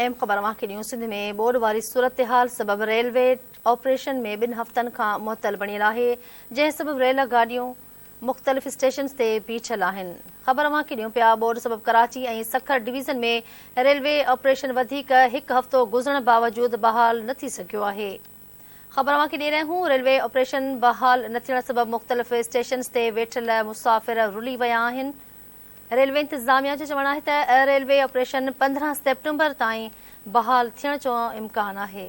अहम ख़बर अवांखे ॾियूं। सिंध में बोर्ड वारी सूरत हाल सबब रेलवे ऑपरेशन में 2 हफ़्तनि खां मुअतल बणियल आहे, जंहिं सबब रेल गाॾियूं मुख़्तलिफ़ स्टेशन्स ते बीठल आहिनि। ख़बर अवांखे ॾियूं पिया बोर्ड सबब कराची ऐं सखर डिवीज़न में रेलवे ऑपरेशन वधीक 1 हफ़्तो गुज़रण बावजूद बहाल न थी सघियो आहे। ख़बर अवांखे ॾेई रहिया आहियूं। रेलवे ऑपरेशन बहाल न थियण सबब मुख़्तलिफ़ स्टेशन्स ते वेठल मुसाफ़िर रुली विया आहिनि। रेलवे इंतज़ामिया जो चवणु आहे त रेलवे ऑपरेशन 15 सेप्टेम्बर ताईं बहाल थियण जो इम्कान आहे।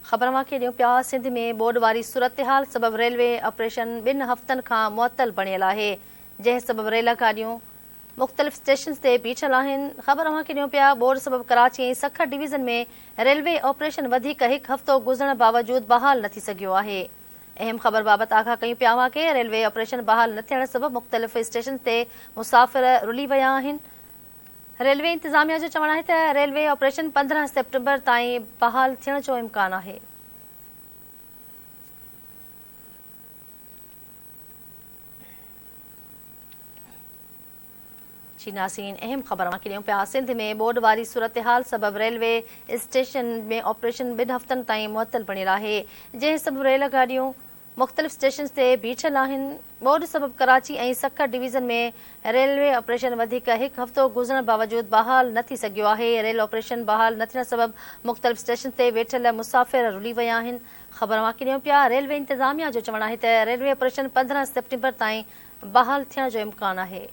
ख़बर अवांखे ॾियूं पिया सिंध में बोर्ड वारी सूरत हाल सबब रेलवे ऑपरेशन 2 हफ़्तनि खां मुअतल बणियल आहे, जंहिं सबब रेल गाॾियूं मुख़्तलिफ़ स्टेशन्स ते बीठल आहिनि। ख़बर अवांखे ॾियूं पिया बोर्ड सबब कराची ऐं सखर डिवीज़न में रेलवे ऑपरेशन वधीक 1 हफ़्तो गुज़रण बावजूद बहाल न थी सघियो आहे। अहम ख़बर बाबति आगाह कयूं पिया अवांखे। रेलवे ऑपरेशन बहाल न थियण सबब मुख़्तलिफ़ स्टेशन ते मुसाफ़िर रुली विया आहिनि। रेलवे इंतज़ामिया जो चवणु आहे त रेलवे ऑपरेशन 15 सेप्टेम्बर ताईं बहाल थियण जो इम्कान आहे। नाज़रीन, अहम ख़बर अवांखे ॾियूं पिया। सिंध में बोर्ड वारी सूरत हाल सबब रेलवे स्टेशन में ऑपरेशन 2 हफ़्तनि ताईं मुअतल बणियल आहे, जंहिं सबब रेल गाॾियूं मुख़्तलिफ़ स्टेशन्स ते बीठल आहिनि। बोर्ड सबब कराची ऐं सखर डिवीज़न में रेलवे ऑपरेशन वधीक 1 हफ़्तो गुज़रण बावजूद बहाल न थी सघियो आहे। रेल ऑपरेशन बहाल न थियण सबब मुख़्तलिफ़ स्टेशन ते वेठल मुसाफ़िर रुली विया आहिनि। ख़बर अवांखे ॾियूं पिया रेलवे इंतज़ामिया जो चवणु आहे त रेलवे ऑपरेशन 15 सेप्टेम्बर ताईं बहाल थियण जो इम्कान आहे।